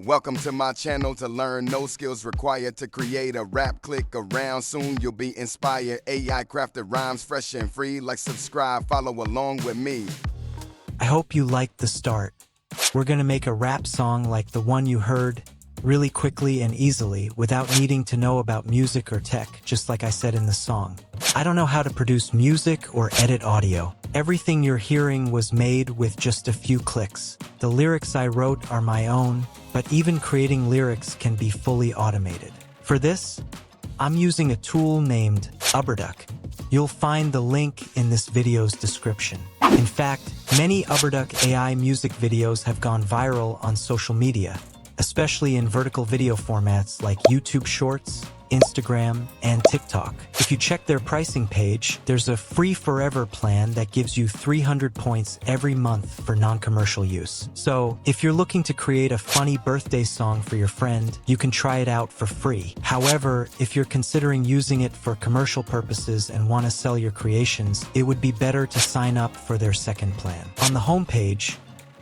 Welcome to my channel to learn no skills required to create a rap. Click around, soon you'll be inspired. AI crafted rhymes fresh and free. Like, subscribe, follow along with me. I hope you liked the start. We're gonna make a rap song like the one you heard, really quickly and easily, without needing to know about music or tech, just like I said in the song. I don't know how to produce music or edit audio. Everything you're hearing was made with just a few clicks. The lyrics I wrote are my own, but even creating lyrics can be fully automated. For this, I'm using a tool named uberduck. You'll find the link in this video's description. In fact, many uberduck AI music videos have gone viral on social media, especially in vertical video formats like YouTube Shorts, Instagram, and TikTok. If you check their pricing page, there's a free forever plan that gives you 300 points every month for non-commercial use. So, if you're looking to create a funny birthday song for your friend, you can try it out for free. However, if you're considering using it for commercial purposes and want to sell your creations, it would be better to sign up for their second plan. On the homepage,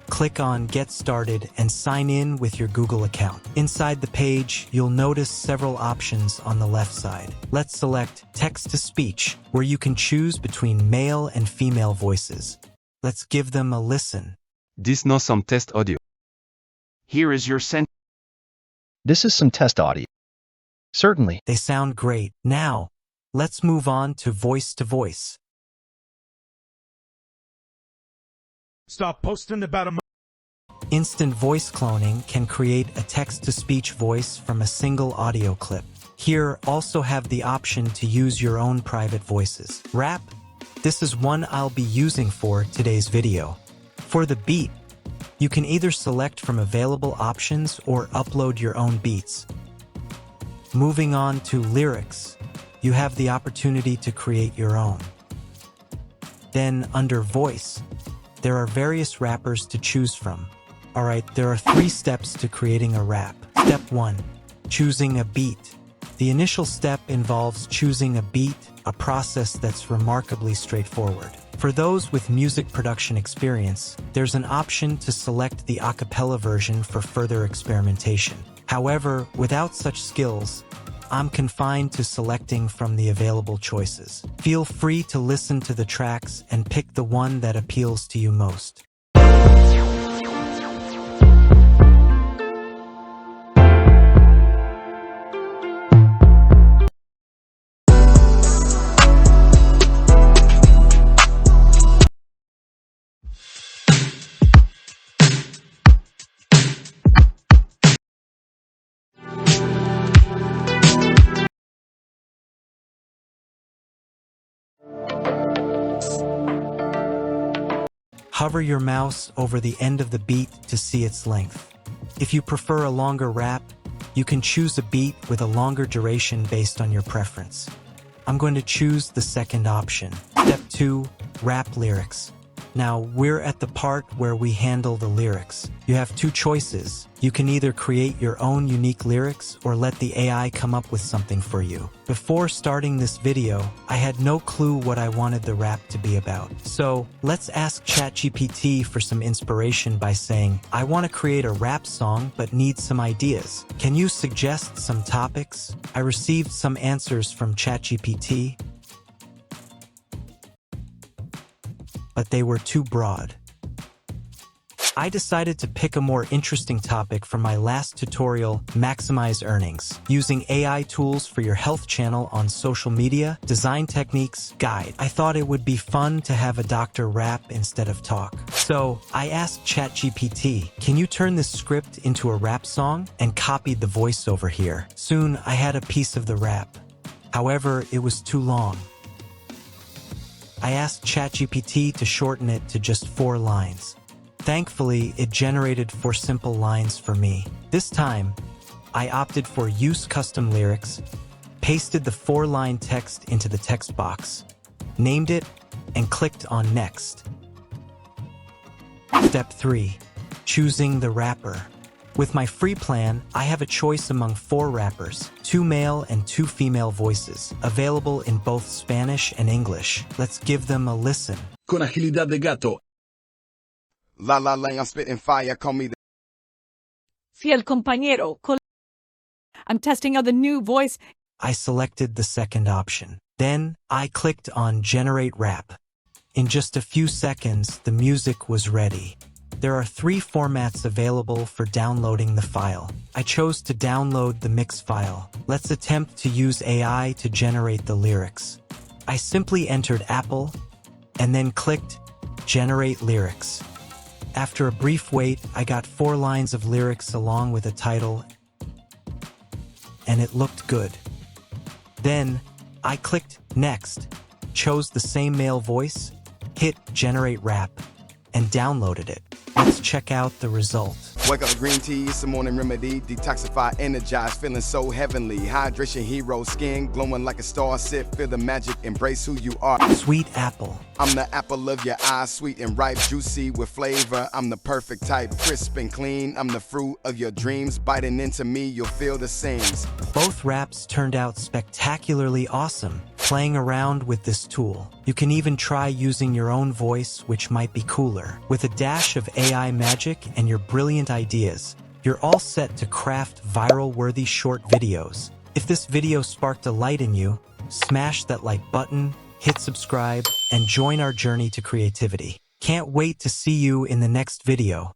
click on Get Started and sign in with your Google account. Inside the page, you'll notice several options on the left side. Let's select Text-to-Speech, where you can choose between male and female voices. Let's give them a listen. This is some test audio. Here is your sent. This is some test audio. Certainly. They sound great. Now, let's move on to voice-to-voice. Stop posting about a Instant voice cloning can create a text-to-speech voice from a single audio clip. Here, also have the option to use your own private voices. Rap? This is one I'll be using for today's video. For the beat, you can either select from available options or upload your own beats. Moving on to lyrics, you have the opportunity to create your own. Then, under voice, there are various rappers to choose from. Alright, there are 3 steps to creating a rap. Step 1. Choosing a beat. The initial step involves choosing a beat, a process that's remarkably straightforward. For those with music production experience, there's an option to select the a cappella version for further experimentation. However, without such skills, I'm confined to selecting from the available choices. Feel free to listen to the tracks and pick the one that appeals to you most. Hover your mouse over the end of the beat to see its length. If you prefer a longer rap, you can choose a beat with a longer duration based on your preference. I'm going to choose the second option. Step 2. Rap lyrics. Now, we're at the part where we handle the lyrics. You have 2 choices. You can either create your own unique lyrics or let the AI come up with something for you. Before starting this video, I had no clue what I wanted the rap to be about. So, let's ask ChatGPT for some inspiration by saying, I want to create a rap song but need some ideas. Can you suggest some topics? I received some answers from ChatGPT, but they were too broad. I decided to pick a more interesting topic from my last tutorial, Maximize Earnings, using AI tools for your health channel on social media, design techniques, guide. I thought it would be fun to have a doctor rap instead of talk. So, I asked ChatGPT, can you turn this script into a rap song? And copied the voiceover here. Soon, I had a piece of the rap. However, it was too long. I asked ChatGPT to shorten it to just 4 lines. Thankfully, it generated 4 simple lines for me. This time, I opted for Use Custom Lyrics, pasted the 4-line text into the text box, named it, and clicked on Next. Step 3. Choosing the rapper. With my free plan, I have a choice among 4 rappers, 2 male and 2 female voices, available in both Spanish and English. Let's give them a listen. Con agilidad de gato. La la la, I'm spitting fire, call me the Fiel compañero. I'm testing out the new voice. I selected the second option. Then, I clicked on Generate Rap. In just a few seconds, the music was ready. There are 3 formats available for downloading the file. I chose to download the mix file. Let's attempt to use AI to generate the lyrics. I simply entered Apple, and then clicked Generate Lyrics. After a brief wait, I got 4 lines of lyrics along with a title, and it looked good. Then, I clicked Next, chose the same male voice, hit Generate Rap, and downloaded it. Let's check out the result. Wake up, green tea, it's a morning remedy. Detoxify, energize, feeling so heavenly. Hydration, hero, skin glowing like a star. Sip, feel the magic, embrace who you are. Sweet apple. I'm the apple of your eye, sweet and ripe, juicy with flavor. I'm the perfect type, crisp and clean. I'm the fruit of your dreams. Biting into me, you'll feel the seams. Both raps turned out spectacularly awesome. Playing around with this tool, you can even try using your own voice, which might be cooler. With a dash of AI magic and your brilliant ideas, you're all set to craft viral-worthy short videos. If this video sparked a light in you, smash that like button, hit subscribe, and join our journey to creativity. Can't wait to see you in the next video.